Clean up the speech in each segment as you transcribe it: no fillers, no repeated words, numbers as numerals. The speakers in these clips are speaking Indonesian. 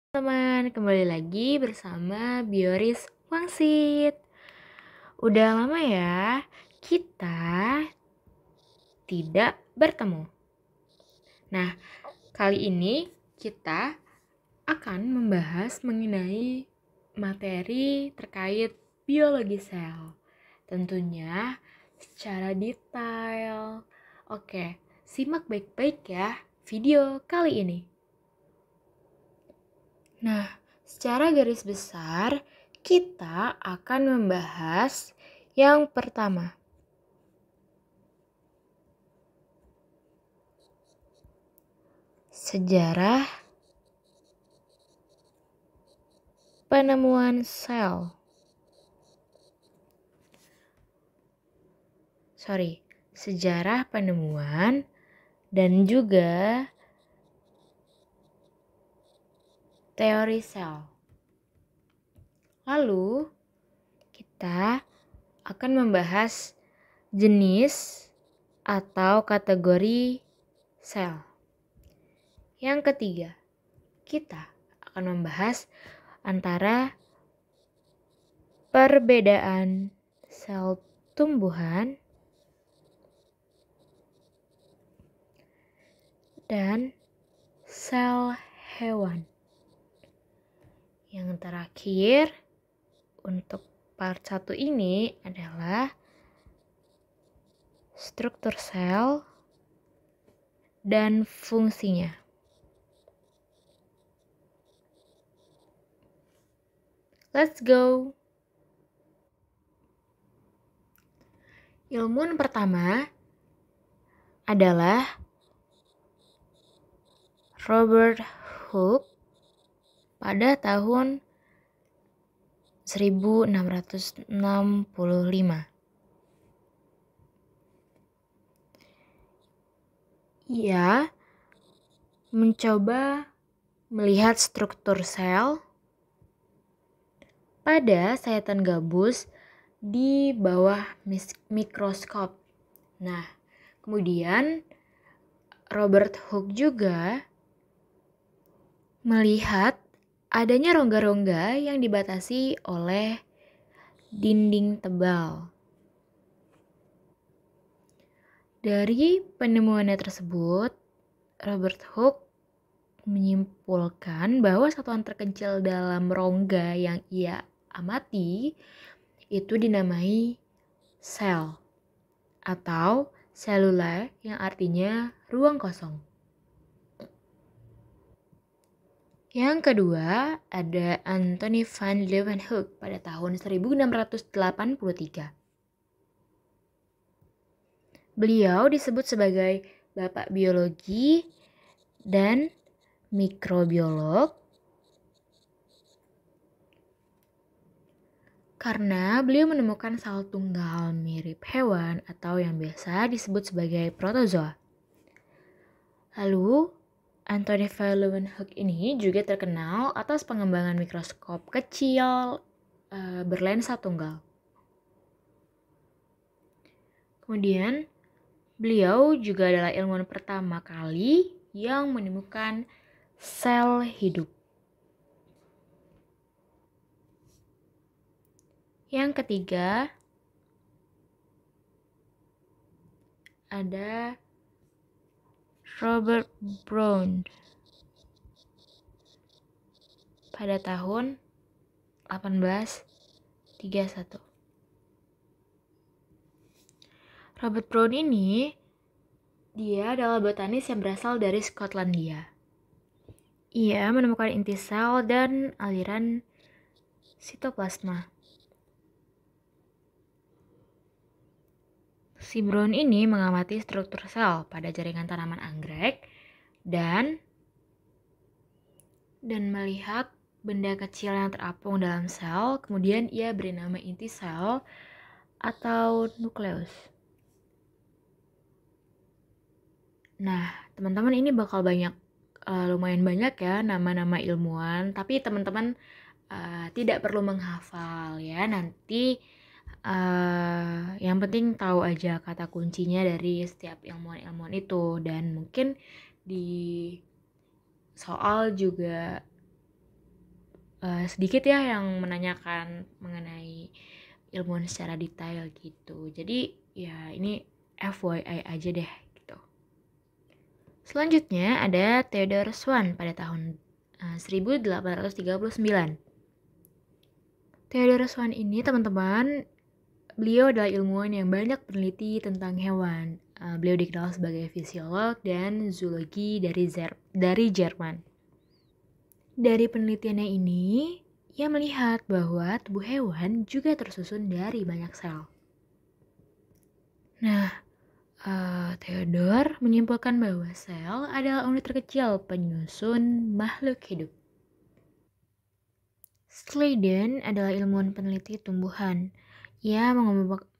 Teman, kembali lagi bersama Bioris Wangsit. Udah lama ya kita tidak bertemu. Nah, kali ini kita akan membahas mengenai materi terkait biologi sel. Tentunya secara detail. Oke, simak baik-baik ya video kali ini. Nah, secara garis besar, kita akan membahas yang pertama. Sejarah penemuan sel. Sejarah penemuan dan juga teori sel. Lalu, kita akan membahas jenis atau kategori sel. Yang ketiga, kita akan membahas antara perbedaan sel tumbuhan dan sel hewan. Yang terakhir, untuk part 1 ini adalah struktur sel dan fungsinya. Let's go! Ilmuwan pertama adalah Robert Hooke pada tahun 1665. Ia mencoba melihat struktur sel pada sayatan gabus di bawah mikroskop. Nah, kemudian Robert Hooke juga melihat adanya rongga-rongga yang dibatasi oleh dinding tebal. Dari penemuannya tersebut, Robert Hooke menyimpulkan bahwa satuan terkecil dalam rongga yang ia amati itu dinamai sel atau selular yang artinya ruang kosong. Yang kedua ada Antony van Leeuwenhoek pada tahun 1683. Beliau disebut sebagai bapak biologi dan mikrobiolog karena beliau menemukan sel tunggal mirip hewan atau yang biasa disebut sebagai protozoa. Lalu, Antony van Leeuwenhoek ini juga terkenal atas pengembangan mikroskop kecil berlensa tunggal. Kemudian, beliau juga adalah ilmuwan pertama kali yang menemukan sel hidup. Yang ketiga, ada Robert Brown pada tahun 1831. Robert Brown ini dia adalah botanis yang berasal dari Skotlandia. Ia menemukan inti sel dan aliran sitoplasma. Si Brown ini mengamati struktur sel pada jaringan tanaman anggrek dan melihat benda kecil yang terapung dalam sel, kemudian ia beri nama inti sel atau nukleus. Nah, teman-teman ini bakal lumayan banyak ya nama-nama ilmuwan, tapi teman-teman tidak perlu menghafal ya, nanti yang penting tahu aja kata kuncinya dari setiap ilmuwan itu, dan mungkin di soal juga sedikit ya yang menanyakan mengenai ilmuwan secara detail gitu. Jadi ya ini FYI aja deh gitu. Selanjutnya ada Theodore Swan pada tahun 1839. Theodore Swan ini teman-teman, beliau adalah ilmuwan yang banyak peneliti tentang hewan. Beliau dikenal sebagai fisiolog dan zoologi dari Jerman. Dari penelitiannya ini, ia melihat bahwa tubuh hewan juga tersusun dari banyak sel. Nah, Theodore menyimpulkan bahwa sel adalah unit terkecil penyusun makhluk hidup. Sladen adalah ilmuwan peneliti tumbuhan. Ia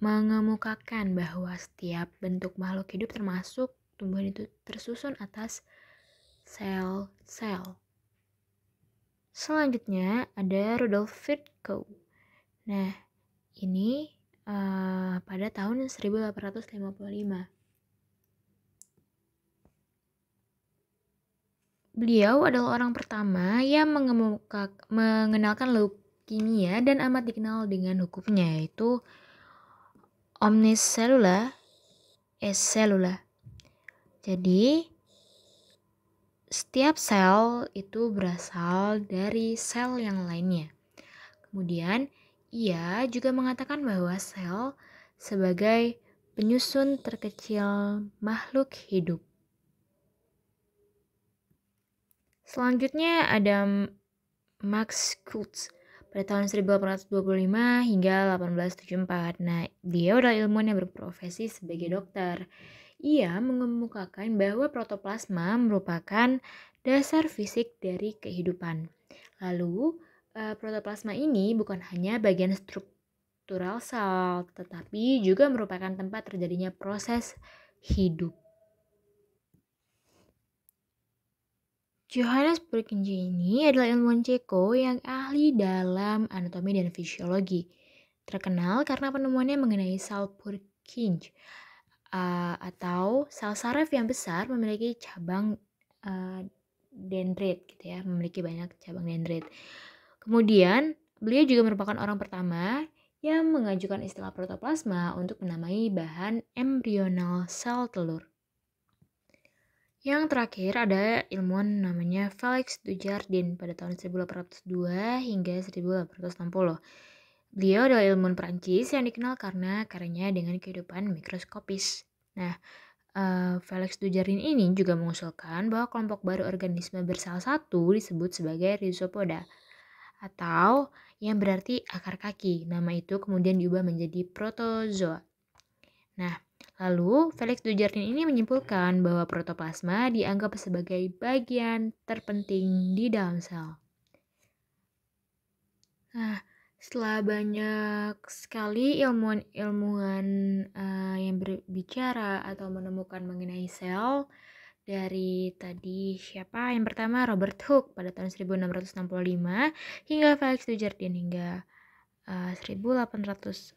mengemukakan bahwa setiap bentuk makhluk hidup termasuk tumbuhan itu tersusun atas sel-sel. Selanjutnya ada Rudolf Virchow. Nah, ini pada tahun 1855. Beliau adalah orang pertama yang mengenalkan leukemia dan amat dikenal dengan hukumnya, yaitu omnis cellula est cellula. Jadi, setiap sel itu berasal dari sel yang lainnya. Kemudian, ia juga mengatakan bahwa sel sebagai penyusun terkecil makhluk hidup. Selanjutnya ada Max Schultz pada tahun 1825 hingga 1874. Nah, beliau adalah ilmuwan yang berprofesi sebagai dokter. Ia mengemukakan bahwa protoplasma merupakan dasar fisik dari kehidupan. Lalu, protoplasma ini bukan hanya bagian struktural sel, tetapi juga merupakan tempat terjadinya proses hidup. Johannes Purkinje ini adalah ilmuwan Ceko yang ahli dalam anatomi dan fisiologi. Terkenal karena penemuannya mengenai sel Purkinje atau sel saraf yang besar memiliki cabang dendrit gitu ya, memiliki banyak cabang dendrit. Kemudian, beliau juga merupakan orang pertama yang mengajukan istilah protoplasma untuk menamai bahan embrional sel telur. Yang terakhir ada ilmuwan namanya Félix Dujardin pada tahun 1802 hingga 1860. Beliau adalah ilmuwan Perancis yang dikenal karena karyanya dengan kehidupan mikroskopis. Nah, Félix Dujardin ini juga mengusulkan bahwa kelompok baru organisme bersel satu disebut sebagai Rhizopoda atau yang berarti akar kaki. Nama itu kemudian diubah menjadi protozoa. Nah, lalu Félix Dujardin ini menyimpulkan bahwa protoplasma dianggap sebagai bagian terpenting di dalam sel. Nah, setelah banyak sekali ilmuwan yang berbicara atau menemukan mengenai sel, dari tadi siapa? Yang pertama Robert Hooke pada tahun 1665 hingga Félix Dujardin hingga 1860,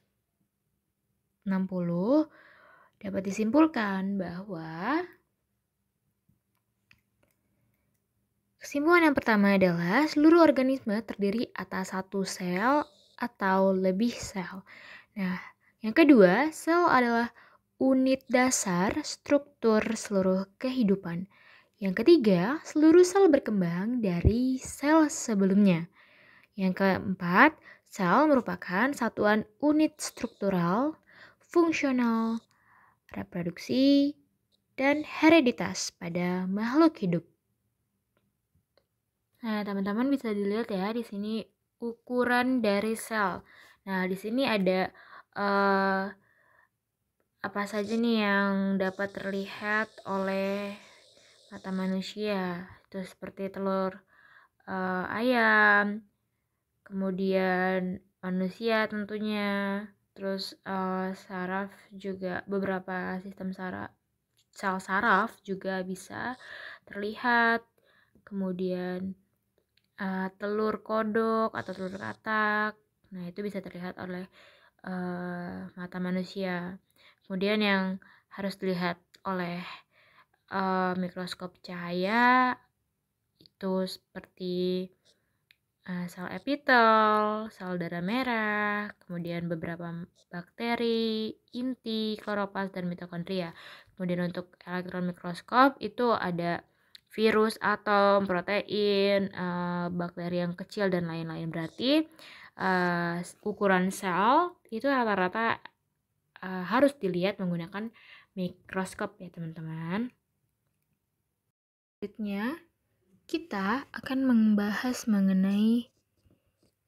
dapat disimpulkan bahwa kesimpulan yang pertama adalah seluruh organisme terdiri atas satu sel atau lebih sel. Nah, yang kedua, sel adalah unit dasar struktur seluruh kehidupan. Yang ketiga, seluruh sel berkembang dari sel sebelumnya. Yang keempat, sel merupakan satuan unit struktural, fungsional, reproduksi, dan hereditas pada makhluk hidup. Nah, teman-teman bisa dilihat ya di sini ukuran dari sel. Nah, di sini ada apa saja nih yang dapat terlihat oleh mata manusia. Itu seperti telur ayam, kemudian manusia tentunya, terus saraf juga, beberapa sistem sel saraf juga bisa terlihat, kemudian telur kodok atau telur katak, nah itu bisa terlihat oleh mata manusia. Kemudian yang harus dilihat oleh mikroskop cahaya itu seperti sel epitel, sel darah merah, kemudian beberapa bakteri, inti, kloroplas, dan mitokondria. Kemudian untuk elektron mikroskop itu ada virus, atom, protein, bakteri yang kecil, dan lain-lain. Berarti ukuran sel itu rata-rata harus dilihat menggunakan mikroskop ya teman-teman. Selanjutnya, kita akan membahas mengenai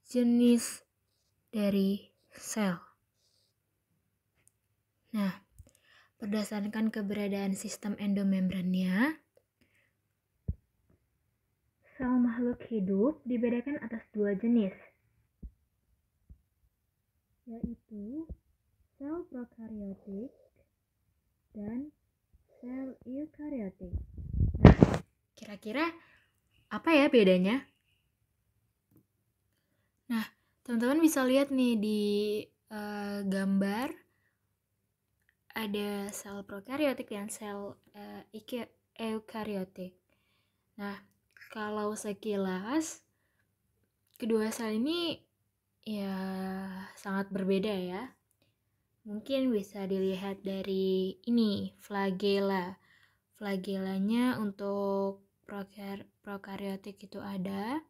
jenis dari sel. Nah, berdasarkan keberadaan sistem endomembrannya, sel makhluk hidup dibedakan atas dua jenis, yaitu sel prokariotik dan sel eukariotik. Nah, kira-kira apa ya bedanya? Nah, teman-teman bisa lihat nih di gambar ada sel prokariotik dan sel eukariotik. Nah, kalau sekilas kedua sel ini ya sangat berbeda ya. Mungkin bisa dilihat dari ini, flagella. Flagellanya untuk prokariotik itu ada,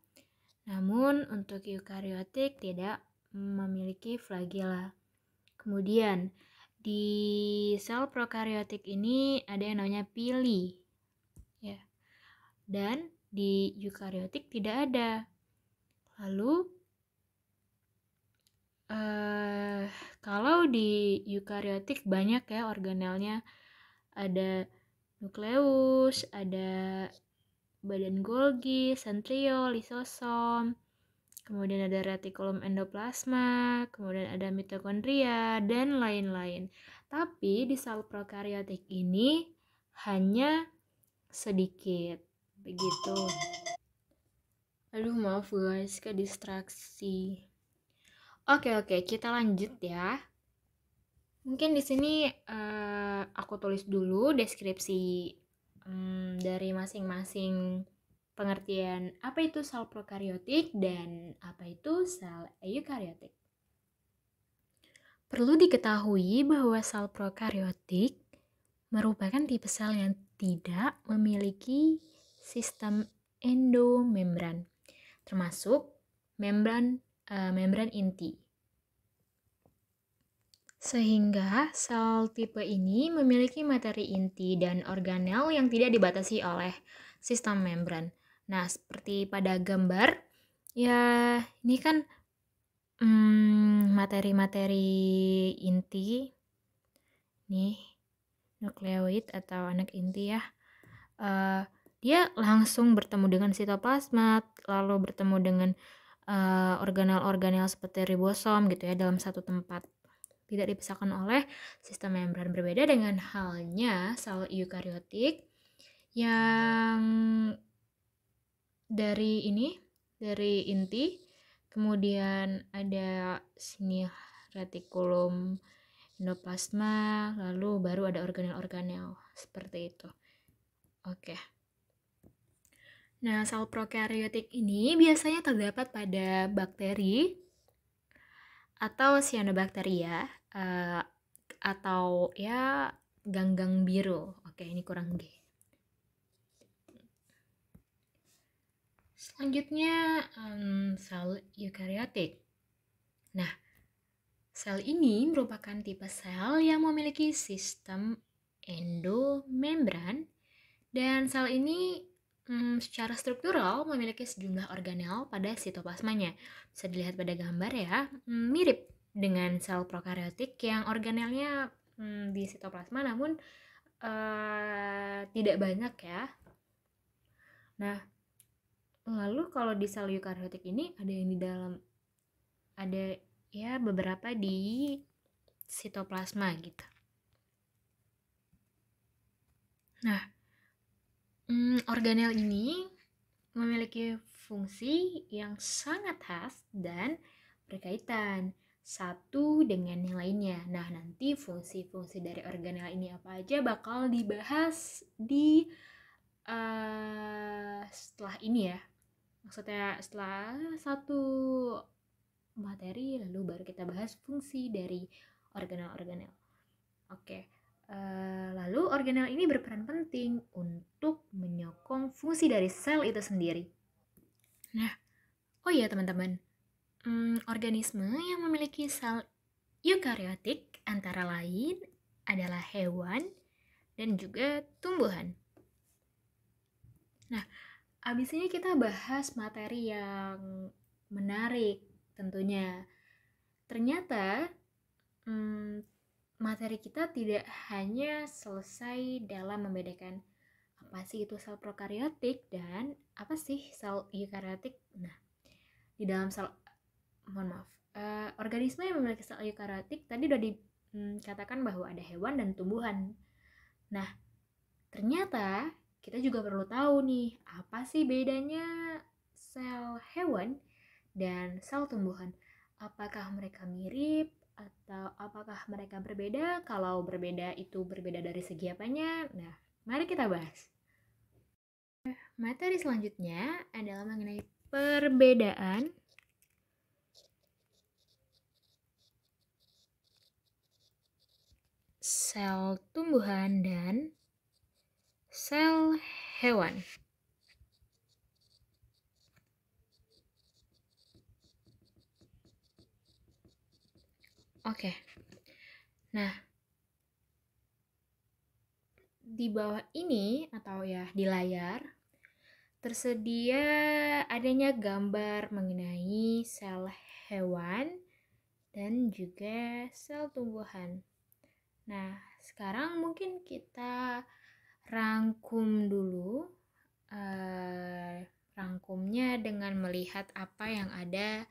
namun untuk eukariotik tidak memiliki flagella. Kemudian di sel prokariotik ini ada yang namanya pili, ya. Dan di eukariotik tidak ada. Lalu kalau di eukariotik banyak ya organelnya, ada nukleus, ada badan Golgi, sentriol, lisosom, kemudian ada retikulum endoplasma, kemudian ada mitokondria, dan lain-lain. Tapi di sel prokariotik ini hanya sedikit, begitu. Aduh maaf guys, ke distraksi. Oke, kita lanjut ya. Mungkin di sini aku tulis dulu deskripsi dari masing-masing pengertian apa itu sel prokariotik dan apa itu sel eukariotik. Perlu diketahui bahwa sel prokariotik merupakan tipe sel yang tidak memiliki sistem endomembran, termasuk membran inti. Sehingga sel tipe ini memiliki materi inti dan organel yang tidak dibatasi oleh sistem membran. Nah, seperti pada gambar, ya ini kan materi-materi inti, nih nukleoid atau anak inti ya. Dia langsung bertemu dengan sitoplasma, lalu bertemu dengan organel-organel seperti ribosom gitu ya dalam satu tempat. Tidak dipisahkan oleh sistem membran. Berbeda dengan halnya sel eukariotik yang dari inti, kemudian ada sini retikulum endoplasma, lalu baru ada organel-organel seperti itu. Oke. Nah, sel prokariotik ini biasanya terdapat pada bakteri atau cyanobacteria atau ya ganggang biru. Oke, ini kurang G. Selanjutnya sel eukariotik. Nah, sel ini merupakan tipe sel yang memiliki sistem endomembran dan sel ini secara struktural memiliki sejumlah organel pada sitoplasmanya. Bisa dilihat pada gambar ya, mirip dengan sel prokariotik yang organelnya di sitoplasma namun tidak banyak ya. Nah, lalu kalau di sel eukariotik ini ada yang di dalam, ada ya beberapa di sitoplasma gitu. Nah, organel ini memiliki fungsi yang sangat khas dan berkaitan satu dengan yang lainnya. Nah, nanti fungsi-fungsi dari organel ini apa aja bakal dibahas di setelah ini ya. Maksudnya setelah satu materi lalu baru kita bahas fungsi dari organel-organel. Oke. Lalu organel ini berperan penting untuk menyokong fungsi dari sel itu sendiri. Nah, oh iya teman-teman, organisme yang memiliki sel eukariotik antara lain adalah hewan dan juga tumbuhan. Nah, abis ini kita bahas materi yang menarik tentunya. Ternyata materi kita tidak hanya selesai dalam membedakan apa sih itu sel prokariotik dan apa sih sel eukariotik. Nah, di dalam sel, organisme yang memiliki sel eukariotik tadi udah dikatakan bahwa ada hewan dan tumbuhan. Nah, ternyata kita juga perlu tahu nih, apa sih bedanya sel hewan dan sel tumbuhan? Apakah mereka mirip atau apakah mereka berbeda? Kalau berbeda itu berbeda dari segi apanya? Nah, mari kita bahas. Materi selanjutnya adalah mengenai perbedaan sel tumbuhan dan sel hewan. Oke. Nah, di bawah ini atau ya di layar tersedia adanya gambar mengenai sel hewan dan juga sel tumbuhan. Nah, sekarang mungkin kita rangkum dulu, rangkumnya dengan melihat apa yang ada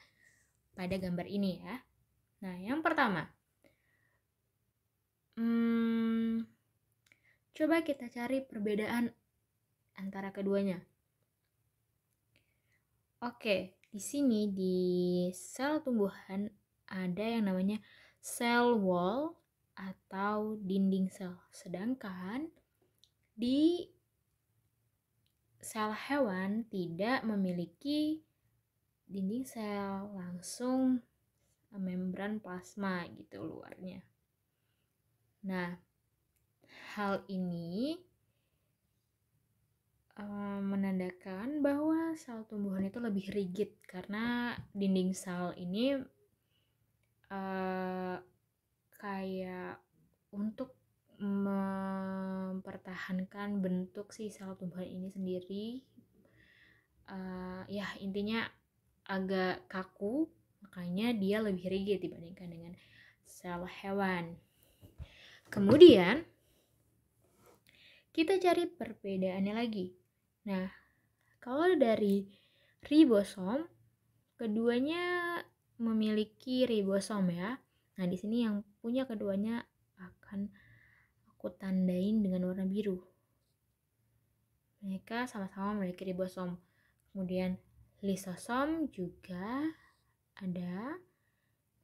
pada gambar ini ya. Nah, yang pertama, coba kita cari perbedaan antara keduanya. Oke, di sini di sel tumbuhan ada yang namanya cell wall atau dinding sel. Sedangkan di sel hewan tidak memiliki dinding sel, langsung membran plasma gitu luarnya. Nah, hal ini menandakan bahwa sel tumbuhan itu lebih rigid karena dinding sel ini kayak untuk mempertahankan bentuk si sel tumbuhan ini sendiri. Ya intinya agak kaku, makanya dia lebih rigid dibandingkan dengan sel hewan. Kemudian kita cari perbedaannya lagi. Nah, kalau dari ribosom, keduanya memiliki ribosom ya. Nah, di sini yang punya keduanya akan aku tandain dengan warna biru. Mereka sama-sama memiliki ribosom. Kemudian lisosom juga ada.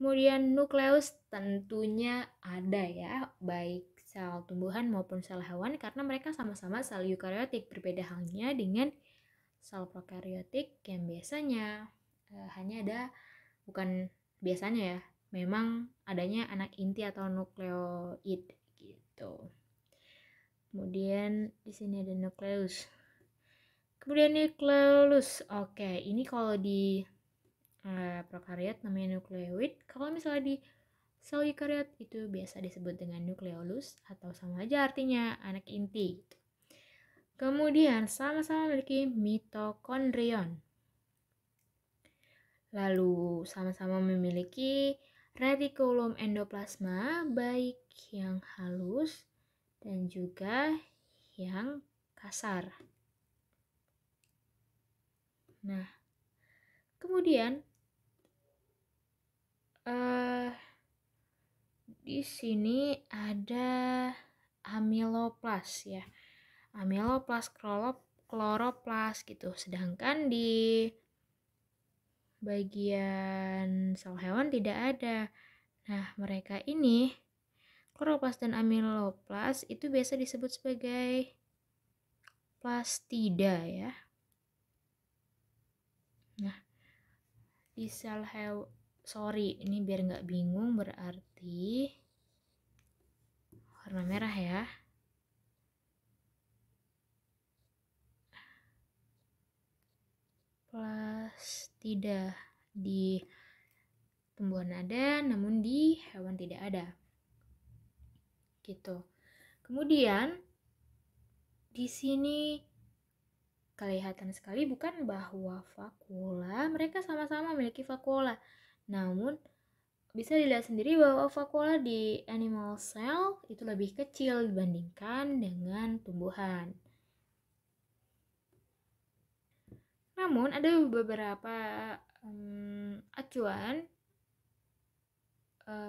Kemudian nukleus tentunya ada ya, baik sel tumbuhan maupun sel hewan karena mereka sama-sama sel eukariotik. Berbeda halnya dengan sel prokariotik yang biasanya hanya ada, bukan biasanya ya, memang adanya anak inti atau nukleoid gitu. Kemudian di sini ada nukleus. Kemudian nukleolus. Oke, ini kalau di prokariot namanya nukleoid. Kalau misalnya di sel eukariot itu biasa disebut dengan nukleolus atau sama aja artinya anak inti. Kemudian sama-sama memiliki mitokondrion. Lalu sama-sama memiliki retikulum endoplasma baik yang halus dan juga yang kasar. Nah, kemudian di sini ada amiloplas ya. Amiloplas, kloroplas gitu. Sedangkan di bagian sel hewan tidak ada. Nah, mereka ini kloroplas dan amiloplas itu biasa disebut sebagai plastida ya. Nah, di sel ini biar nggak bingung, berarti warna merah ya. Plastida di tumbuhan ada, namun di hewan tidak ada. Gitu. Kemudian di sini kelihatan sekali bukan bahwa vakuola, mereka sama-sama memiliki vakuola. Namun bisa dilihat sendiri bahwa vakuola di animal cell itu lebih kecil dibandingkan dengan tumbuhan. Namun ada beberapa acuan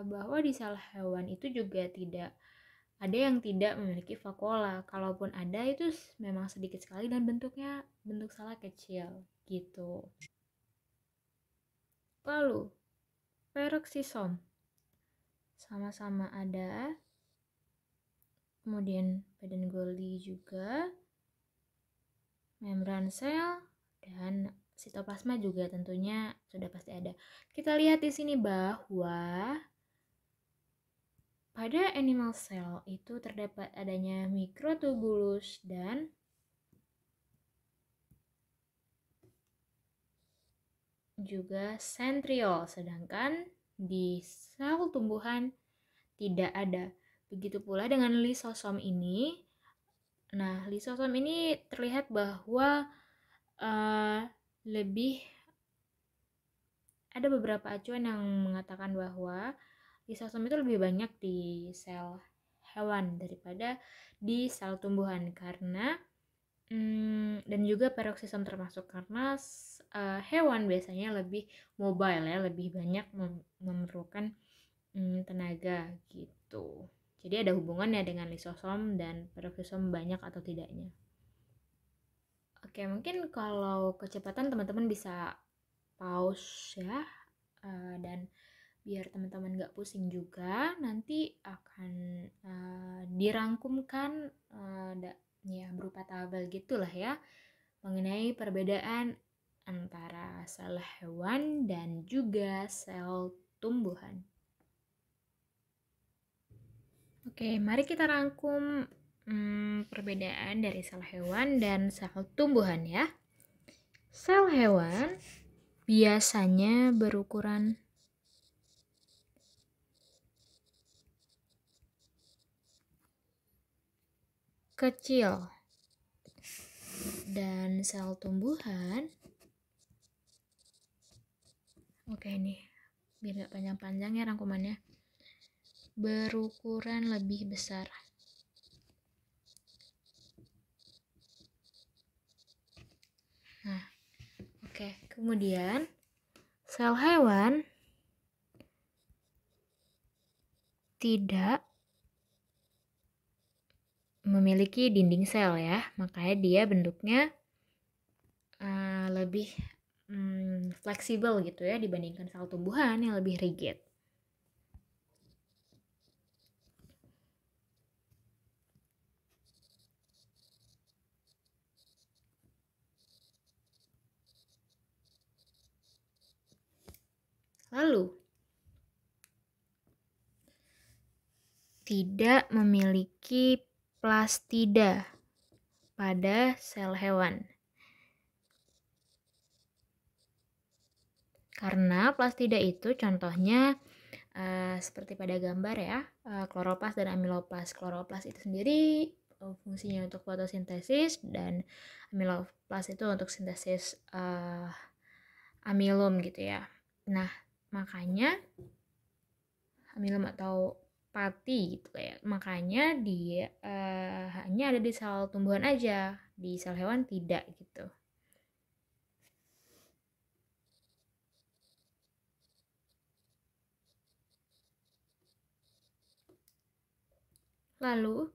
bahwa di sel hewan itu juga tidak ada yang tidak memiliki vakuola. Kalaupun ada itu memang sedikit sekali dan bentuknya bentuk skala kecil gitu. Lalu peroksisom sama-sama ada. Kemudian badan Golgi juga, membran sel dan sitoplasma juga tentunya sudah pasti ada. Kita lihat di sini bahwa pada animal cell itu terdapat adanya mikrotubulus dan juga sentriol, sedangkan di sel tumbuhan tidak ada. Begitu pula dengan lisosom ini. Nah, lisosom ini terlihat bahwa lebih ada beberapa acuan yang mengatakan bahwa lisosom itu lebih banyak di sel hewan daripada di sel tumbuhan, karena dan juga peroksisom termasuk karena hewan biasanya lebih mobile ya, lebih banyak memerlukan tenaga gitu. Jadi ada hubungannya dengan lisosom dan peroksisom banyak atau tidaknya. Oke, mungkin kalau kecepatan teman-teman bisa pause ya, dan biar teman-teman gak pusing juga, nanti akan dirangkumkan ya berupa tabel gitulah ya, mengenai perbedaan antara sel hewan dan juga sel tumbuhan. Oke, mari kita rangkum perbedaan dari sel hewan dan sel tumbuhan ya. Sel hewan biasanya berukuran kecil, dan sel tumbuhan, oke nih biar gak panjang-panjang ya rangkumannya, berukuran lebih besar. Nah, oke. Kemudian sel hewan tidak memiliki dinding sel ya, makanya dia bentuknya lebih fleksibel gitu ya dibandingkan sel tumbuhan yang lebih rigid. Lalu tidak memiliki plastida pada sel hewan. Karena plastida itu contohnya seperti pada gambar ya, kloroplas dan amiloplas. Kloroplas itu sendiri fungsinya untuk fotosintesis dan amiloplas itu untuk sintesis amilum gitu ya. Nah, makanya amilum atau pati gitu ya. Makanya dia hanya ada di sel tumbuhan aja, di sel hewan tidak gitu. Lalu,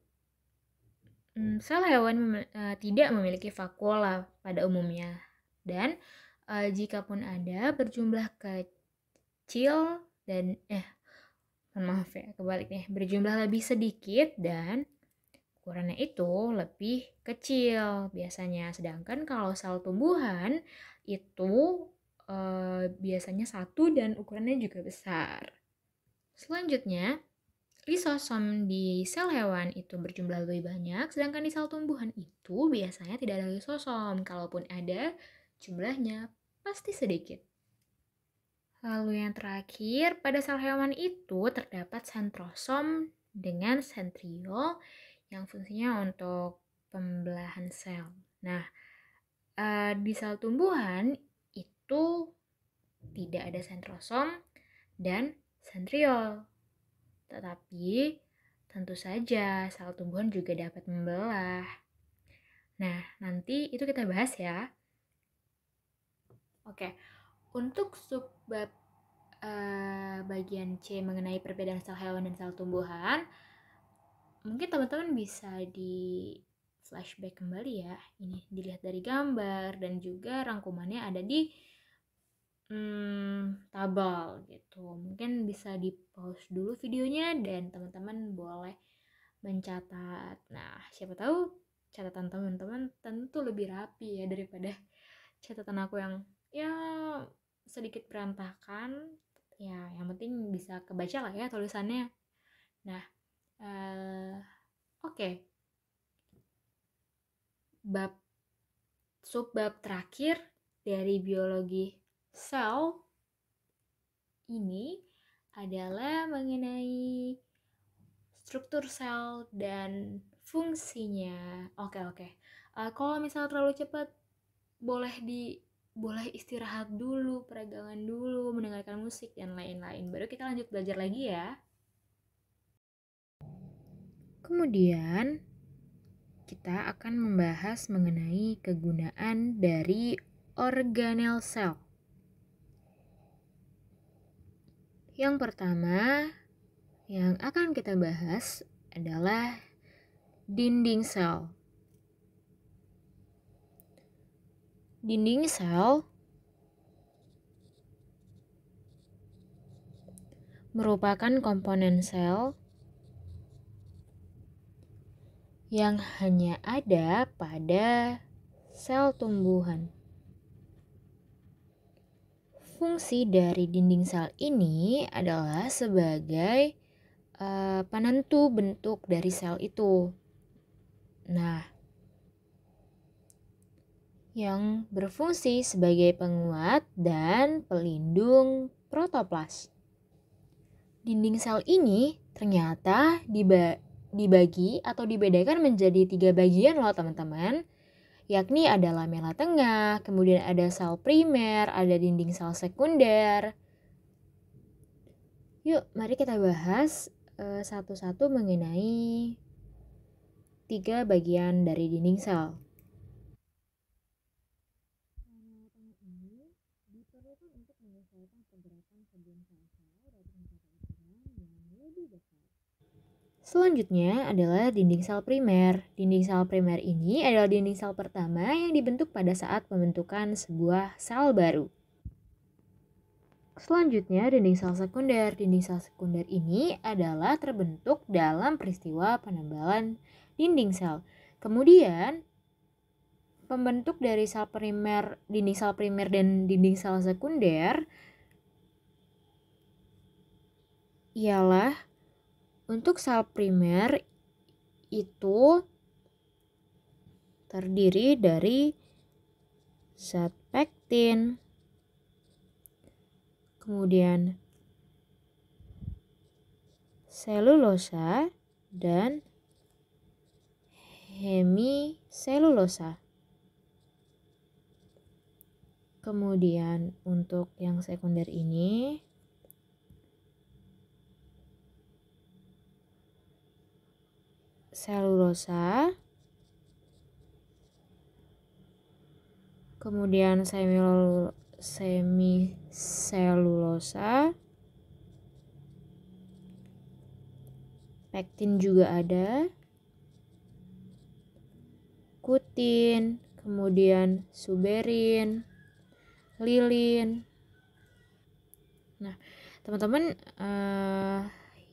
sel hewan tidak memiliki vakuola pada umumnya, dan jikapun ada berjumlah kecil dan maaf ya kebalik nih, berjumlah lebih sedikit dan ukurannya itu lebih kecil biasanya. Sedangkan kalau sel tumbuhan itu biasanya satu dan ukurannya juga besar. Selanjutnya, lisosom di sel hewan itu berjumlah lebih banyak, sedangkan di sel tumbuhan itu biasanya tidak ada lisosom. Kalaupun ada, jumlahnya pasti sedikit. Lalu yang terakhir, pada sel hewan itu terdapat sentrosom dengan sentriol yang fungsinya untuk pembelahan sel. Nah, di sel tumbuhan itu tidak ada sentrosom dan sentriol. Tetapi tentu saja sel tumbuhan juga dapat membelah. Nah, nanti itu kita bahas ya. Oke, untuk subbab bagian C mengenai perbedaan sel hewan dan sel tumbuhan, mungkin teman-teman bisa di flashback kembali ya. Ini dilihat dari gambar dan juga rangkumannya ada di tabel gitu. Mungkin bisa di pause dulu videonya dan teman-teman boleh mencatat. Nah, siapa tahu catatan teman-teman tentu lebih rapi ya daripada catatan aku yang ya sedikit berantakan. Ya, yang penting bisa kebaca lah ya tulisannya. Nah, oke. Subbab terakhir dari biologi sel ini adalah mengenai struktur sel dan fungsinya. Oke. Kalau misalnya terlalu cepat, boleh istirahat dulu, peregangan dulu, mendengarkan musik dan lain-lain. Baru kita lanjut belajar lagi ya. Kemudian kita akan membahas mengenai kegunaan dari organel sel. Yang pertama yang akan kita bahas adalah dinding sel. Dinding sel merupakan komponen sel yang hanya ada pada sel tumbuhan. Fungsi dari dinding sel ini adalah sebagai penentu bentuk dari sel itu. Nah, yang berfungsi sebagai penguat dan pelindung protoplas. Dinding sel ini ternyata dibagi atau dibedakan menjadi 3 bagian loh teman-teman, yakni ada lamela tengah, kemudian ada sel primer, ada dinding sel sekunder. Yuk, mari kita bahas satu-satu mengenai 3 bagian dari dinding sel. Lamela tengah ini diperlukan untuk menyesuaikan pergerakan kedua sel-sel dan mencapai ukuran yang lebih besar. Selanjutnya adalah dinding sel primer. Dinding sel primer ini adalah dinding sel pertama yang dibentuk pada saat pembentukan sebuah sel baru. Selanjutnya dinding sel sekunder. Dinding sel sekunder ini adalah terbentuk dalam peristiwa penebalan dinding sel. Kemudian pembentuk dari sel primer, dinding sel primer dan dinding sel sekunder ialah untuk sel primer itu terdiri dari zat pektin, kemudian selulosa dan hemiselulosa. Kemudian untuk yang sekunder ini selulosa, kemudian semiselulosa, pektin juga ada, kutin, kemudian suberin, lilin. Nah, teman-teman,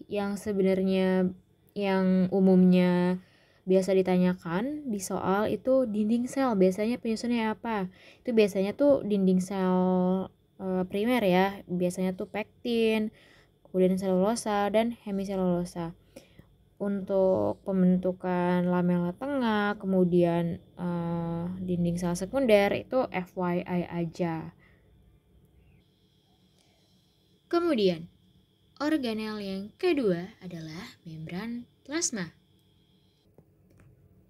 yang sebenarnya yang umumnya biasa ditanyakan di soal itu dinding sel biasanya penyusunnya apa? Itu biasanya tuh dinding sel primer ya, biasanya tuh pektin, kemudian selulosa dan hemiselulosa. Untuk pembentukan lamela tengah, kemudian dinding sel sekunder itu FYI aja. Kemudian, organel yang kedua adalah membran plasma.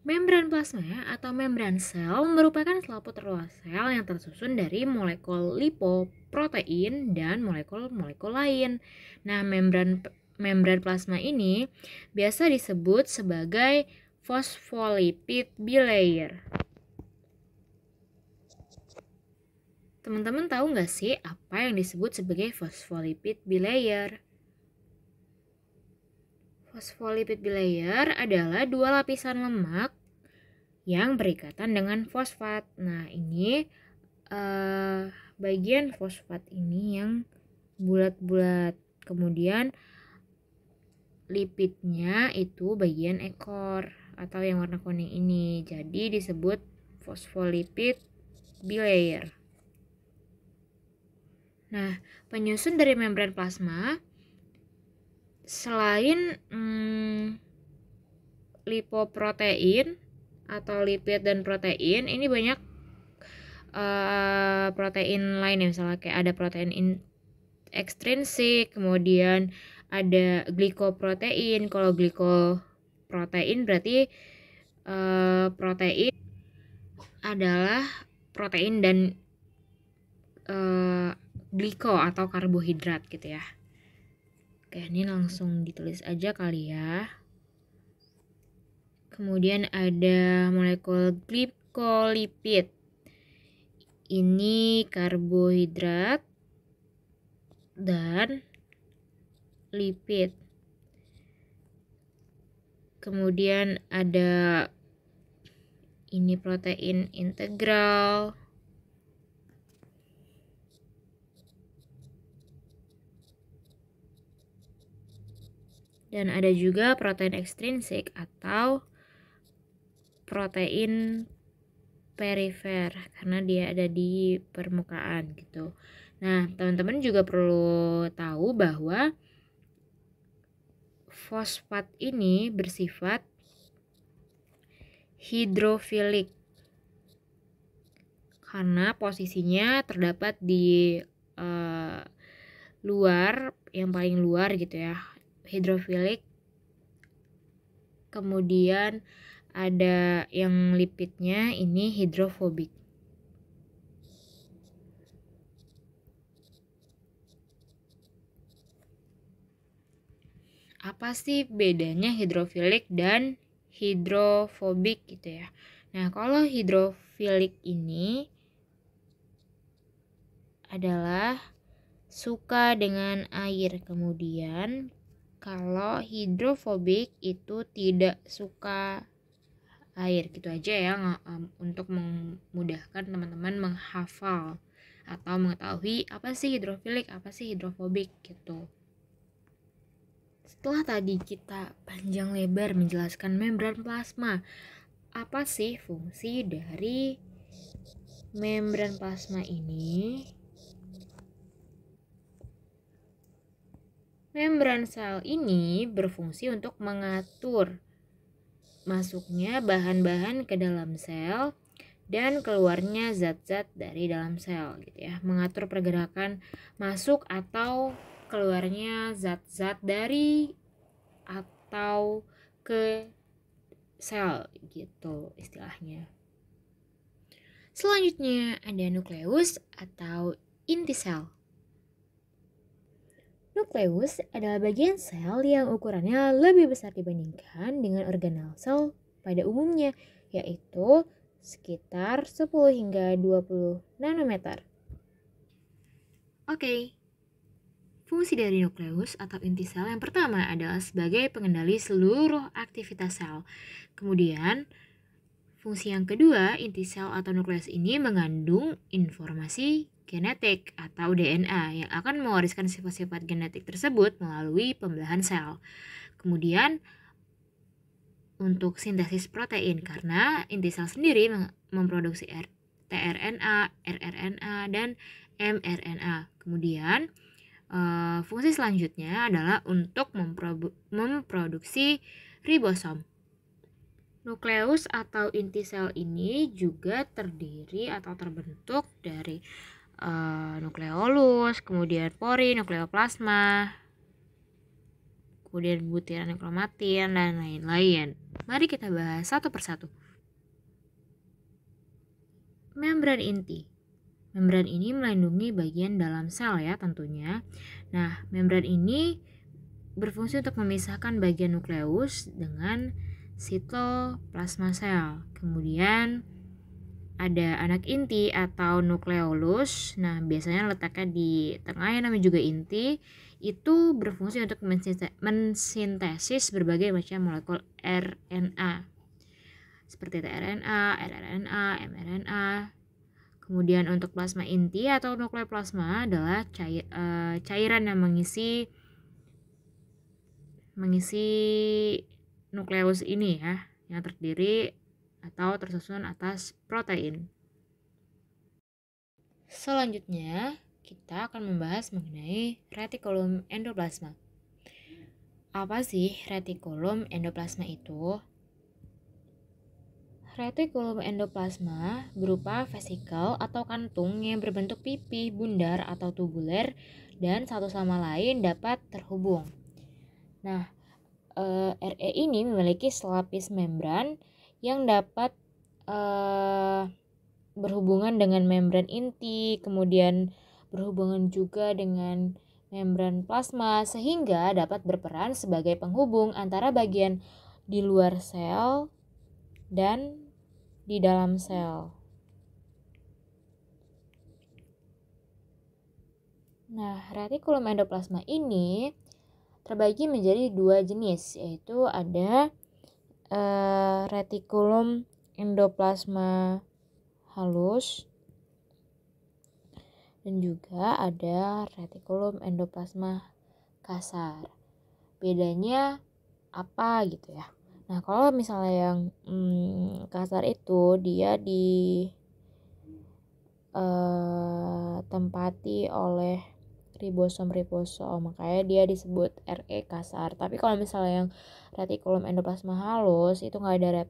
Membran plasma atau membran sel merupakan selaput terluar sel yang tersusun dari molekul lipoprotein dan molekul-molekul lain. Nah, membran plasma ini biasa disebut sebagai phospholipid bilayer. Teman-teman tahu nggak sih apa yang disebut sebagai phospholipid bilayer? Phospholipid bilayer adalah dua lapisan lemak yang berikatan dengan fosfat. Nah, ini bagian fosfat ini yang bulat-bulat. Kemudian lipidnya itu bagian ekor atau yang warna kuning ini. Jadi disebut phospholipid bilayer. Nah, penyusun dari membran plasma selain lipoprotein atau lipid dan protein, ini banyak protein lain ya, misalnya kayak ada protein ekstrinsik, kemudian ada glikoprotein. Kalau glikoprotein berarti protein adalah protein dan gliko atau karbohidrat gitu ya. Oke, ini langsung ditulis aja kali ya. Kemudian ada molekul glikolipid. Ini karbohidrat dan lipid. Kemudian ada ini protein integral. Dan ada juga protein ekstrinsik atau protein perifer karena dia ada di permukaan gitu. Nah, teman-teman juga perlu tahu bahwa fosfat ini bersifat hidrofilik karena posisinya terdapat di luar, yang paling luar gitu ya, hidrofilik. Kemudian ada yang lipidnya ini hidrofobik. Apa sih bedanya hidrofilik dan hidrofobik gitu ya? Nah, kalau hidrofilik ini adalah suka dengan air. Kemudian kalau hidrofobik itu tidak suka air. Gitu aja ya, untuk memudahkan teman-teman menghafal atau mengetahui apa sih hidrofilik, apa sih hidrofobik gitu. Setelah tadi kita panjang lebar menjelaskan membran plasma, apa sih fungsi dari membran plasma ini? Membran sel ini berfungsi untuk mengatur masuknya bahan-bahan ke dalam sel dan keluarnya zat-zat dari dalam sel gitu ya. Mengatur pergerakan masuk atau keluarnya zat-zat dari atau ke sel gitu istilahnya. Selanjutnya ada nukleus atau inti sel. Nukleus adalah bagian sel yang ukurannya lebih besar dibandingkan dengan organel sel pada umumnya, yaitu sekitar 10 hingga 20 nanometer. Oke. Fungsi dari nukleus atau inti sel yang pertama adalah sebagai pengendali seluruh aktivitas sel. Kemudian, fungsi yang kedua, inti sel atau nukleus ini mengandung informasi genetik atau DNA yang akan mewariskan sifat-sifat genetik tersebut melalui pembelahan sel. Kemudian untuk sintesis protein karena inti sel sendiri memproduksi tRNA, rRNA, dan mRNA. Kemudian fungsi selanjutnya adalah untuk memproduksi ribosom. Nukleus atau inti sel ini juga terdiri atau terbentuk dari nukleolus, kemudian pori, nukleoplasma, kemudian butiran kromatin, dan lain-lain. Mari kita bahas satu persatu. Membran inti. Membran ini melindungi bagian dalam sel ya tentunya. Nah, membran ini berfungsi untuk memisahkan bagian nukleus dengan sitoplasma sel. Kemudian ada anak inti atau nukleolus. Nah, biasanya letaknya di tengah yang namanya juga inti. Itu berfungsi untuk mensintesis berbagai macam molekul RNA. Seperti tRNA, rRNA, mRNA. Kemudian untuk plasma inti atau nukleoplasma adalah cairan yang mengisi nukleus ini ya, yang terdiri atau tersusun atas protein. Selanjutnya, kita akan membahas mengenai retikulum endoplasma. Apa sih retikulum endoplasma itu? Retikulum endoplasma berupa vesikel atau kantung yang berbentuk pipih, bundar, atau tubuler dan satu sama lain dapat terhubung. Nah, RE ini memiliki selapis membran yang dapat berhubungan dengan membran inti, kemudian berhubungan juga dengan membran plasma, sehingga dapat berperan sebagai penghubung antara bagian di luar sel dan di dalam sel. Nah, retikulum endoplasma ini terbagi menjadi dua jenis, yaitu ada retikulum endoplasma halus dan juga ada retikulum endoplasma kasar. Bedanya apa gitu ya? Nah, kalau misalnya yang kasar itu dia ditempati oleh ribosom, makanya dia disebut RE kasar. Tapi kalau misalnya yang retikulum endoplasma halus itu nggak ada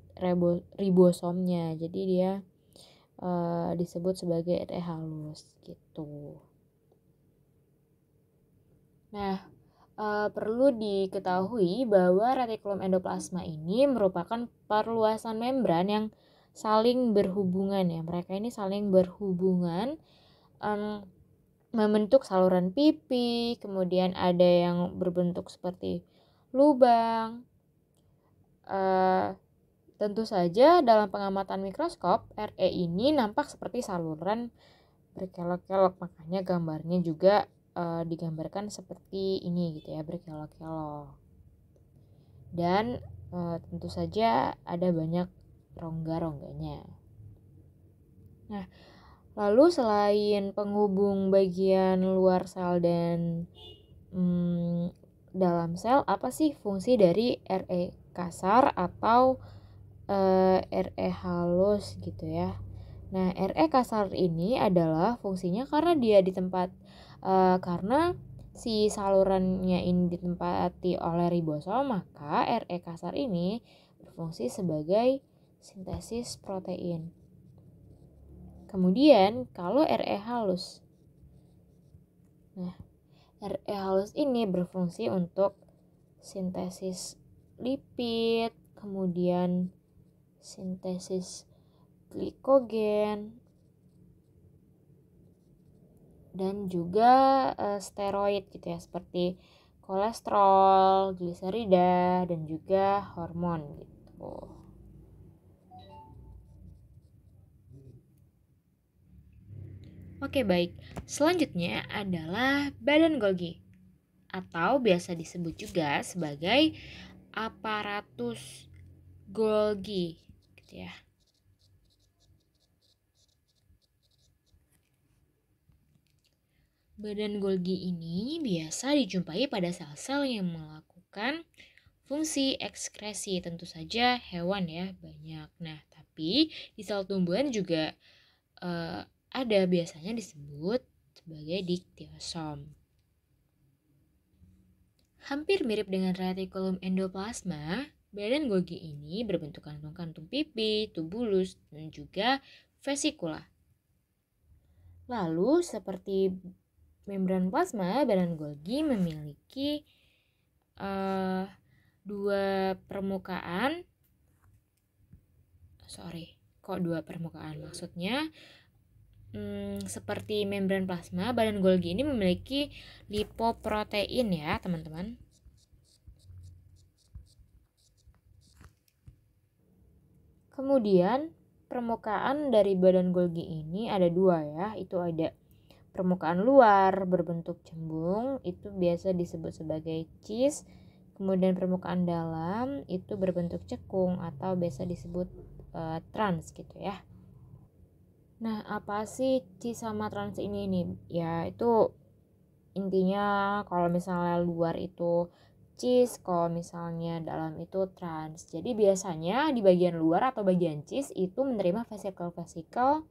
ribosomnya, jadi dia disebut sebagai RE halus gitu. Nah, perlu diketahui bahwa retikulum endoplasma ini merupakan perluasan membran yang saling berhubungan ya. Mereka ini saling berhubungan membentuk saluran pipih, kemudian ada yang berbentuk seperti lubang. Tentu saja dalam pengamatan mikroskop, RE ini nampak seperti saluran berkelok-kelok, makanya gambarnya juga digambarkan seperti ini gitu ya, berkelok-kelok. Dan tentu saja ada banyak rongga-rongganya. Nah, lalu selain penghubung bagian luar sel dan dalam sel, apa sih fungsi dari RE kasar atau RE halus gitu ya? Nah, RE kasar ini adalah fungsinya karena dia karena si salurannya ini ditempati oleh ribosom, maka RE kasar ini berfungsi sebagai sintesis protein. Kemudian kalau RE halus, nah RE halus ini berfungsi untuk sintesis lipid, kemudian sintesis glikogen, dan juga steroid gitu ya, seperti kolesterol, gliserida, dan juga hormon gitu. Oke, baik. Selanjutnya adalah badan Golgi atau biasa disebut juga sebagai aparatus Golgi gitu ya. Badan Golgi ini biasa dijumpai pada sel-sel yang melakukan fungsi ekskresi, tentu saja hewan ya banyak. Nah, tapi di sel tumbuhan juga ada biasanya disebut sebagai diktiosom. Hampir mirip dengan retikulum endoplasma, badan Golgi ini berbentuk kantung-kantung pipi, tubulus, dan juga vesikula. Lalu seperti membran plasma, badan Golgi memiliki dua permukaan. Maksudnya seperti membran plasma, badan Golgi ini memiliki lipoprotein ya teman-teman. Kemudian permukaan dari badan Golgi ini ada dua ya, itu ada permukaan luar berbentuk cembung, itu biasa disebut sebagai cis. Kemudian permukaan dalam itu berbentuk cekung atau biasa disebut trans gitu ya. Nah, apa sih cis sama trans ini nih? Ya, itu intinya kalau misalnya luar itu cis, kalau misalnya dalam itu trans. Jadi biasanya di bagian luar atau bagian cis itu menerima vesikel-vesikel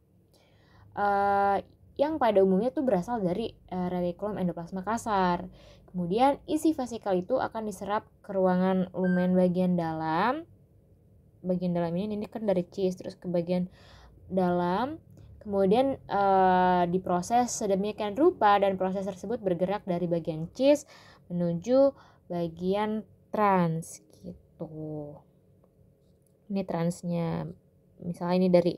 yang pada umumnya tuh berasal dari retikulum endoplasma kasar. Kemudian isi vesikel itu akan diserap ke ruangan lumen bagian dalam. Bagian dalam ini kan dari cis terus ke bagian dalam. Kemudian diproses sedemikian rupa dan proses tersebut bergerak dari bagian cis menuju bagian trans gitu. Ini transnya, misalnya ini dari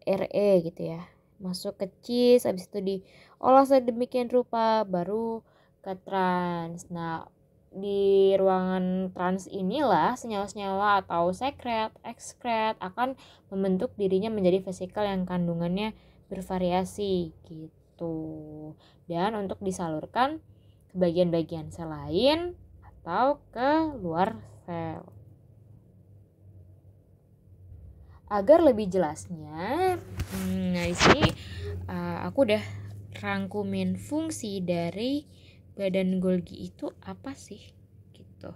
RE gitu ya, masuk ke cis, habis itu diolah sedemikian rupa baru ke trans. Nah, di ruangan trans inilah senyawa-senyawa atau sekret, ekskret akan membentuk dirinya menjadi vesikel yang kandungannya bervariasi gitu. Dan untuk disalurkan ke bagian-bagian sel lain atau ke luar sel. Agar lebih jelasnya, nah di sini aku udah rangkumin fungsi dari badan Golgi itu apa sih gitu.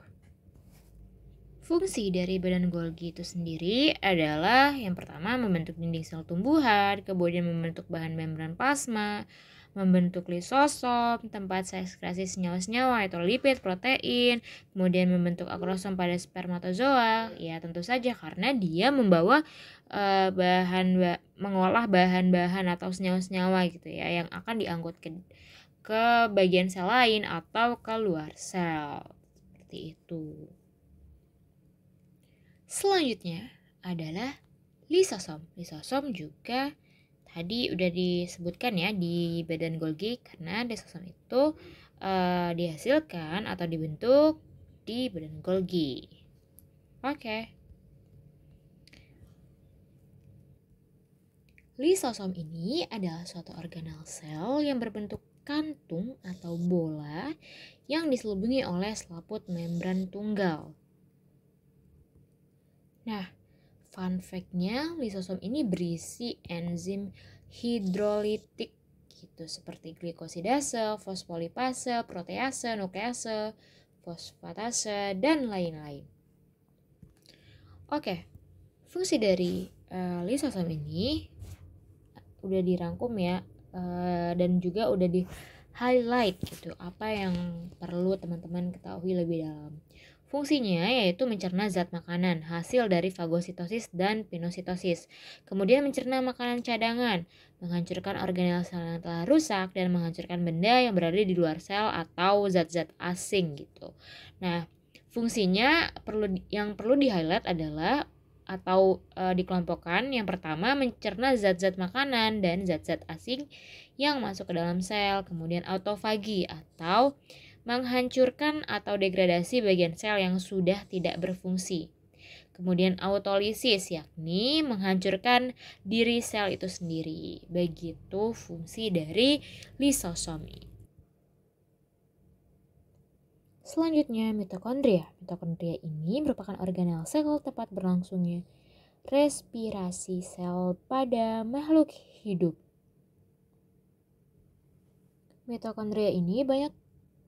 Fungsi dari badan Golgi itu sendiri adalah yang pertama membentuk dinding sel tumbuhan, kemudian membentuk bahan membran plasma, membentuk lisosom, tempat sekresi senyawa-senyawa atau lipid, protein, kemudian membentuk akrosom pada spermatozoa. Ya tentu saja karena dia membawa mengolah bahan-bahan atau senyawa-senyawa gitu ya yang akan diangkut ke bagian sel lain atau ke luar sel. Seperti itu. Selanjutnya adalah lisosom. Lisosom juga tadi udah disebutkan ya di badan Golgi karena lisosom itu dihasilkan atau dibentuk di badan Golgi. Oke. Lisosom ini adalah suatu organel sel yang berbentuk kantung atau bola yang diselubungi oleh selaput membran tunggal. Nah, fun fact-nya lisosom ini berisi enzim hidrolitik gitu seperti glikosidase, fosfolipase, protease, nuklease, fosfatase, dan lain-lain. Oke, fungsi dari lisosom ini udah dirangkum ya dan juga udah di highlight gitu apa yang perlu teman-teman ketahui lebih dalam. Fungsinya yaitu mencerna zat makanan hasil dari fagositosis dan pinositosis, kemudian mencerna makanan cadangan, menghancurkan organel sel yang telah rusak, dan menghancurkan benda yang berada di luar sel atau zat-zat asing gitu. Nah, fungsinya yang perlu di highlight adalah atau dikelompokkan. Yang pertama mencerna zat-zat makanan dan zat-zat asing yang masuk ke dalam sel, kemudian autofagi atau menghancurkan atau degradasi bagian sel yang sudah tidak berfungsi. Kemudian autolisis yakni menghancurkan diri sel itu sendiri. Begitu fungsi dari lisosom. Selanjutnya mitokondria. Mitokondria ini merupakan organel sel tempat berlangsungnya respirasi sel pada makhluk hidup. Mitokondria ini banyak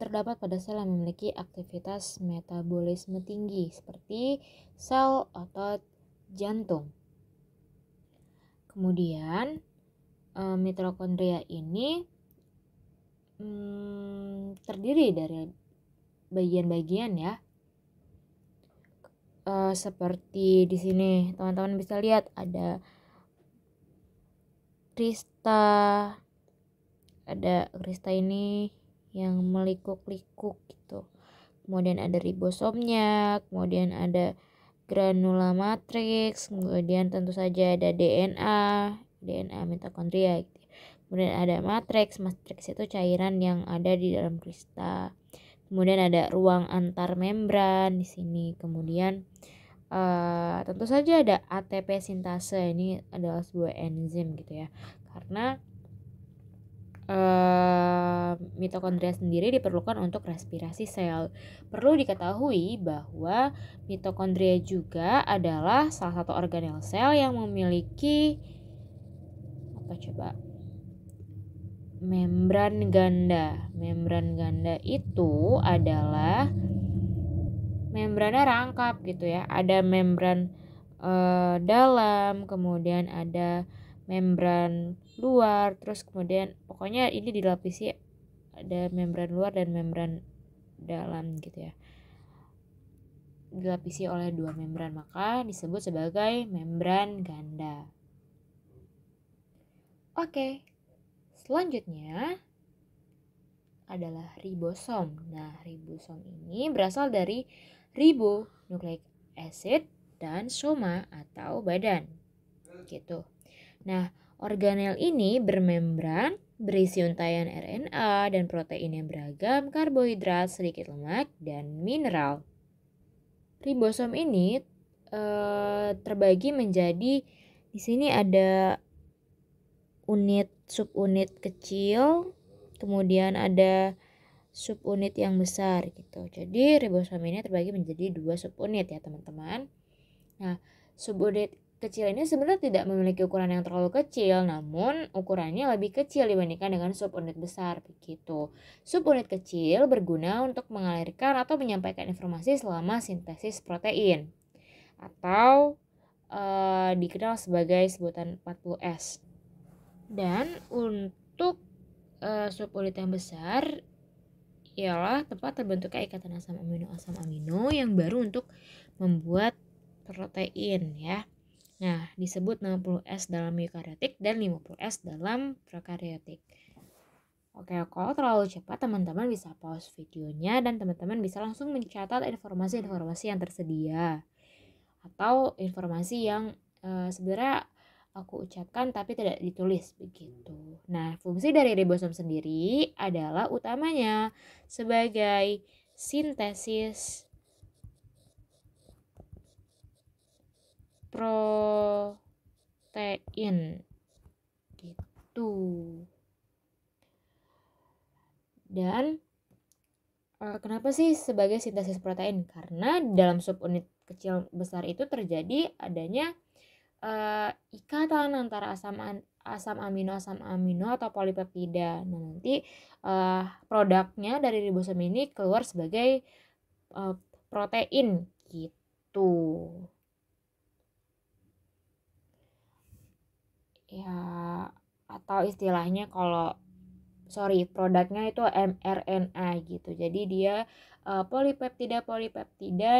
terdapat pada sel yang memiliki aktivitas metabolisme tinggi seperti sel otot jantung. Kemudian mitokondria ini terdiri dari bagian-bagian ya. Seperti di sini teman-teman bisa lihat ada krista ini yang melikuk-likuk gitu. Kemudian ada ribosomnya, kemudian ada granula matriks, kemudian tentu saja ada DNA mitokondria gitu. Kemudian ada matriks itu cairan yang ada di dalam krista. Kemudian ada ruang antar membran di sini. Kemudian tentu saja ada ATP sintase, ini adalah sebuah enzim gitu ya. Karena mitokondria sendiri diperlukan untuk respirasi sel. Perlu diketahui bahwa mitokondria juga adalah salah satu organel sel yang memiliki membran ganda. Membran ganda itu adalah membrannya rangkap gitu ya. Ada membran dalam, kemudian ada membran luar, terus kemudian pokoknya ini dilapisi, ada membran luar dan membran dalam gitu ya, dilapisi oleh dua membran, maka disebut sebagai membran ganda. Oke, selanjutnya adalah ribosom. Nah, ribosom ini berasal dari ribonucleic acid dan soma atau badan gitu. Nah, organel ini bermembran, berisi untaian RNA dan protein yang beragam, karbohidrat, sedikit lemak, dan mineral. Ribosom ini terbagi menjadi, di sini ada subunit kecil, kemudian ada subunit yang besar gitu. Jadi ribosom ini terbagi menjadi 2 subunit ya teman-teman. Nah, subunit kecil ini sebenarnya tidak memiliki ukuran yang terlalu kecil, namun ukurannya lebih kecil dibandingkan dengan subunit besar begitu. Subunit kecil berguna untuk mengalirkan atau menyampaikan informasi selama sintesis protein, atau dikenal sebagai sebutan 40S. Dan untuk subunit yang besar ialah tempat terbentuknya ikatan asam amino yang baru untuk membuat protein ya. Nah, disebut 60S dalam eukariotik dan 50S dalam prokariotik. Oke, kalau terlalu cepat teman-teman bisa pause videonya dan teman-teman bisa langsung mencatat informasi-informasi yang tersedia atau informasi yang sebenarnya aku ucapkan tapi tidak ditulis begitu. Nah, fungsi dari ribosom sendiri adalah utamanya sebagai sintesis protein gitu. Dan kenapa sih sebagai sintesis protein? Karena dalam subunit kecil besar itu terjadi adanya ikatan antara asam amino atau polipeptida. Nah, nanti produknya dari ribosom ini keluar sebagai protein gitu. Ya, atau istilahnya produknya itu mRNA gitu. Jadi dia polipeptida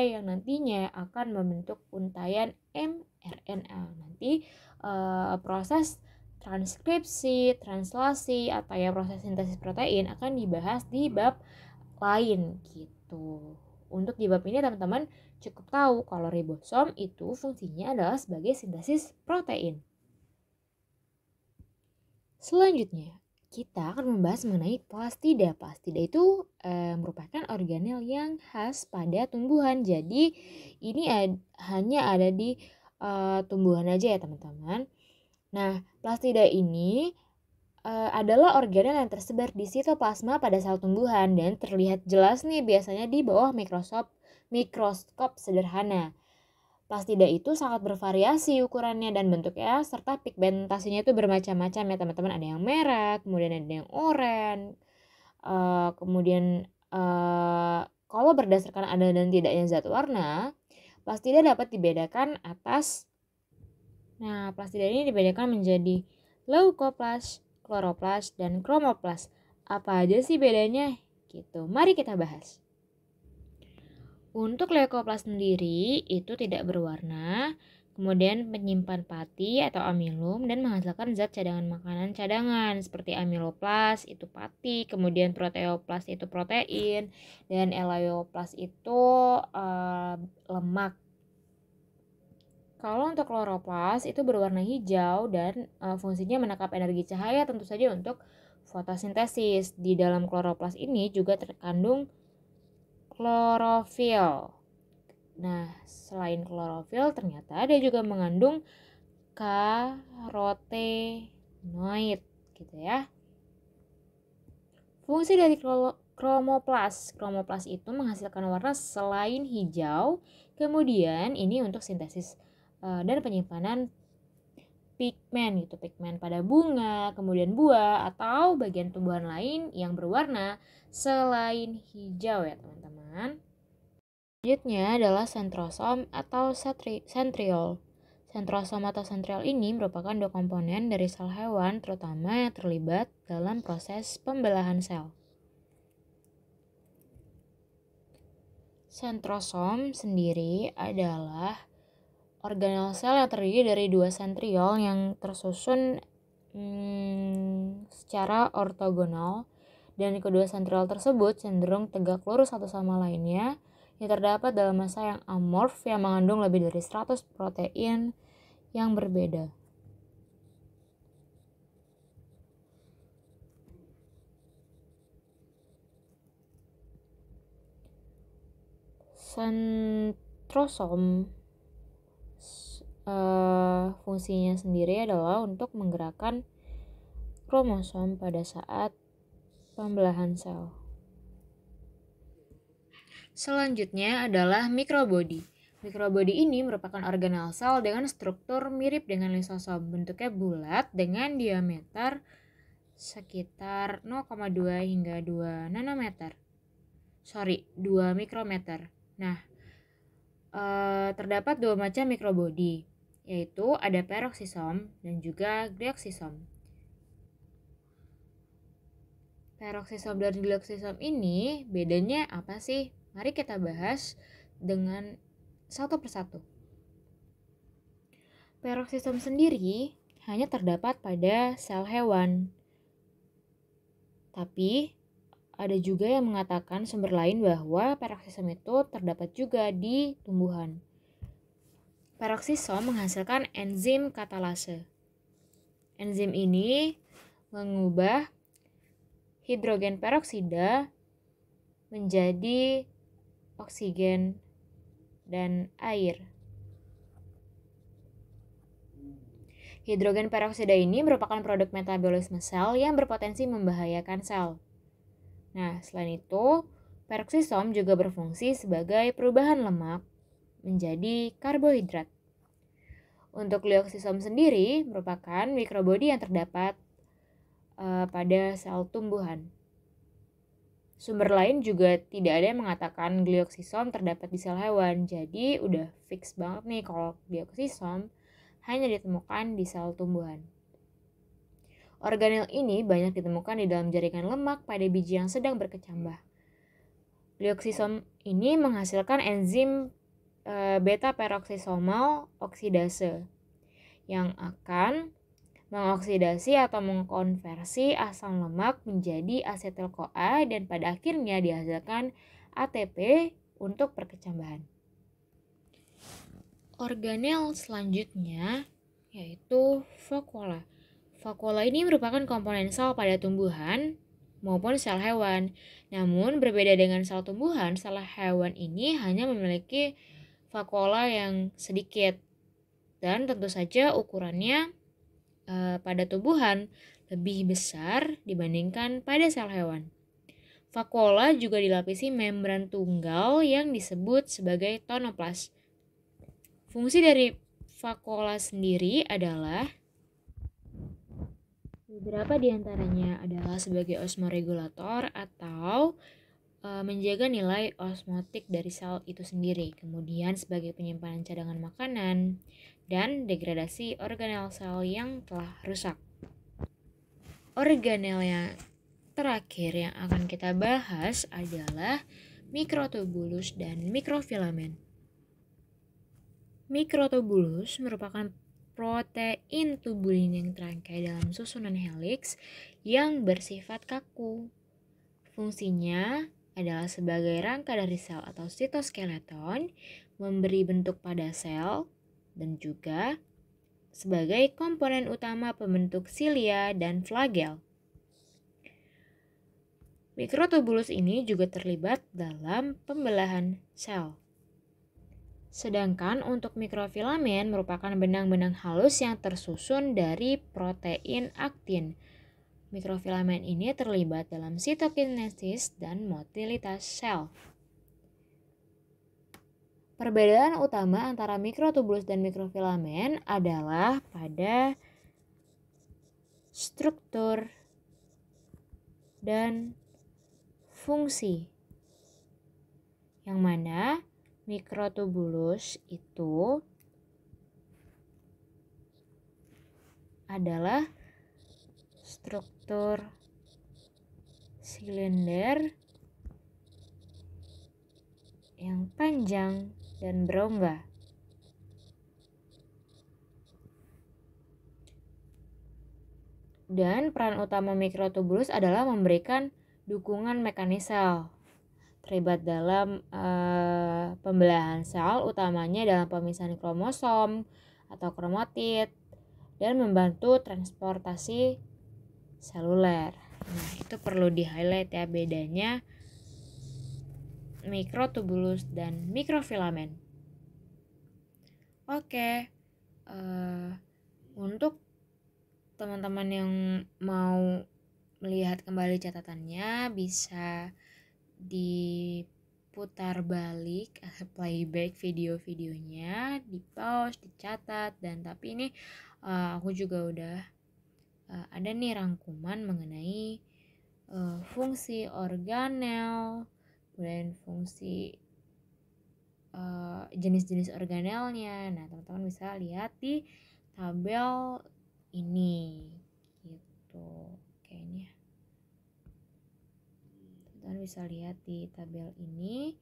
yang nantinya akan membentuk untaian mRNA. Nanti proses transkripsi, translasi atau ya proses sintesis protein akan dibahas di bab lain gitu. Untuk di bab ini teman-teman cukup tahu kalau ribosom itu fungsinya adalah sebagai sintesis protein. Selanjutnya, kita akan membahas mengenai plastida. Plastida itu merupakan organel yang khas pada tumbuhan. Jadi ini hanya ada di tumbuhan aja ya teman-teman. Nah, plastida ini adalah organel yang tersebar di sitoplasma pada sel tumbuhan dan terlihat jelas nih biasanya di bawah mikroskop sederhana. Plastida itu sangat bervariasi ukurannya dan bentuknya serta pigmentasinya itu bermacam-macam ya teman-teman. Ada yang merah, kemudian ada yang oranye, kemudian kalau berdasarkan ada dan tidaknya zat warna, plastida dapat dibedakan atas. Nah, plastida ini dibedakan menjadi leukoplast, kloroplas, dan kromoplast. Apa aja sih bedanya? Gitu. Mari kita bahas. Untuk leukoplas sendiri itu tidak berwarna, kemudian menyimpan pati atau amilum dan menghasilkan zat cadangan makanan cadangan seperti amiloplas itu pati, kemudian proteoplas itu protein, dan elaioplas itu lemak. Kalau untuk kloroplas itu berwarna hijau dan fungsinya menangkap energi cahaya tentu saja untuk fotosintesis. Di dalam kloroplas ini juga terkandung klorofil. Nah, selain klorofil ternyata dia juga mengandung karotenoid gitu ya. Fungsi dari kromoplas. Kromoplas itu menghasilkan warna selain hijau. Kemudian ini untuk sintesis dan penyimpanan pigmen gitu, pigmen pada bunga, kemudian buah atau bagian tumbuhan lain yang berwarna selain hijau ya teman-teman. Selanjutnya adalah sentrosom atau centriole. Sentrosom atau centriole ini merupakan dua komponen dari sel hewan terutama yang terlibat dalam proses pembelahan sel. Sentrosom sendiri adalah organel sel yang terdiri dari dua sentriol yang tersusun secara ortogonal, dan kedua sentriol tersebut cenderung tegak lurus satu sama lainnya yang terdapat dalam massa yang amorf yang mengandung lebih dari 100 protein yang berbeda. Sentrosom fungsinya sendiri adalah untuk menggerakkan kromosom pada saat pembelahan sel. Selanjutnya adalah mikrobodi. Mikrobodi ini merupakan organel sel dengan struktur mirip dengan lisosom. Bentuknya bulat dengan diameter sekitar 0,2 hingga 2 nanometer. 2 mikrometer. Nah, terdapat dua macam mikrobodi, yaitu ada peroksisom dan juga glioksisom. Peroksisom dan glioksisom ini bedanya apa sih? Mari kita bahas dengan satu persatu. Peroksisom sendiri hanya terdapat pada sel hewan. Tapi ada juga yang mengatakan sumber lain bahwa peroksisom itu terdapat juga di tumbuhan. Peroksisom menghasilkan enzim katalase. Enzim ini mengubah hidrogen peroksida menjadi oksigen dan air. Hidrogen peroksida ini merupakan produk metabolisme sel yang berpotensi membahayakan sel. Nah, selain itu, peroksisom juga berfungsi sebagai perubahan lemak menjadi karbohidrat. Untuk glioksisom sendiri merupakan mikrobodi yang terdapat pada sel tumbuhan. Sumber lain juga tidak ada yang mengatakan glioksisom terdapat di sel hewan. Jadi udah fix banget nih kalau glioksisom hanya ditemukan di sel tumbuhan. Organel ini banyak ditemukan di dalam jaringan lemak pada biji yang sedang berkecambah. Glioksisom ini menghasilkan enzim beta peroksisomal oksidase yang akan mengoksidasi atau mengkonversi asam lemak menjadi asetil-CoA dan pada akhirnya dihasilkan ATP untuk perkecambahan. Organel selanjutnya yaitu vakuola. Vakuola ini merupakan komponen sel pada tumbuhan maupun sel hewan. Namun berbeda dengan sel tumbuhan, sel hewan ini hanya memiliki vakuola yang sedikit dan tentu saja ukurannya pada tumbuhan lebih besar dibandingkan pada sel hewan. Vakuola juga dilapisi membran tunggal yang disebut sebagai tonoplas. Fungsi dari vakuola sendiri adalah beberapa diantaranya adalah sebagai osmoregulator atau menjaga nilai osmotik dari sel itu sendiri, kemudian sebagai penyimpanan cadangan makanan, dan degradasi organel sel yang telah rusak. Organel yang terakhir yang akan kita bahas adalah mikrotubulus dan mikrofilamen. Mikrotubulus merupakan protein tubulin yang terangkai dalam susunan heliks yang bersifat kaku. Fungsinya adalah sebagai rangka dari sel atau sitoskeleton, memberi bentuk pada sel, dan juga sebagai komponen utama pembentuk silia dan flagel. Mikrotubulus ini juga terlibat dalam pembelahan sel. Sedangkan untuk mikrofilamen merupakan benang-benang halus yang tersusun dari protein aktin. Mikrofilamen ini terlibat dalam sitokinesis dan motilitas sel. Perbedaan utama antara mikrotubulus dan mikrofilamen adalah pada struktur dan fungsi. Yang mana mikrotubulus itu adalah struktur silinder yang panjang dan berongga. Dan peran utama mikrotubulus adalah memberikan dukungan mekanisal, terlibat dalam pembelahan sel, utamanya dalam pemisahan kromosom atau kromatid, dan membantu transportasi seluler. Nah, itu perlu di-highlight ya bedanya mikrotubulus dan mikrofilamen. Oke, untuk teman-teman yang mau melihat kembali catatannya bisa diputar balik, playback video-videonya, di pause, dicatat, dan tapi ini aku juga udah ada nih rangkuman mengenai fungsi organel, kemudian fungsi jenis-jenis organelnya. Nah, teman-teman bisa lihat di tabel ini gitu kayaknya. Teman-teman bisa lihat di tabel ini.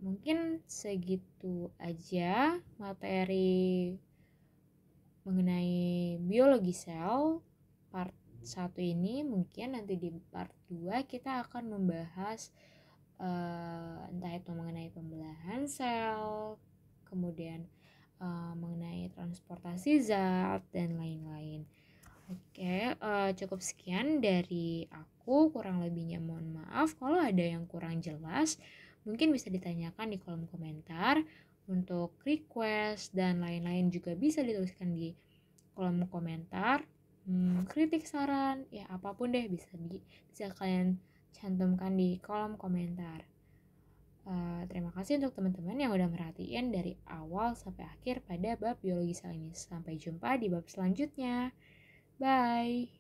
Mungkin segitu aja materi mengenai biologi sel part 1 ini. Mungkin nanti di part 2 kita akan membahas entah itu mengenai pembelahan sel, kemudian mengenai transportasi zat dan lain-lain. Oke, cukup sekian dari aku, kurang lebihnya mohon maaf. Kalau ada yang kurang jelas mungkin bisa ditanyakan di kolom komentar. Untuk request dan lain-lain juga bisa dituliskan di kolom komentar. Kritik, saran, ya apapun deh bisa kalian cantumkan di kolom komentar. Terima kasih untuk teman-teman yang udah merhatiin dari awal sampai akhir pada bab biologi sel ini. Sampai jumpa di bab selanjutnya. Bye.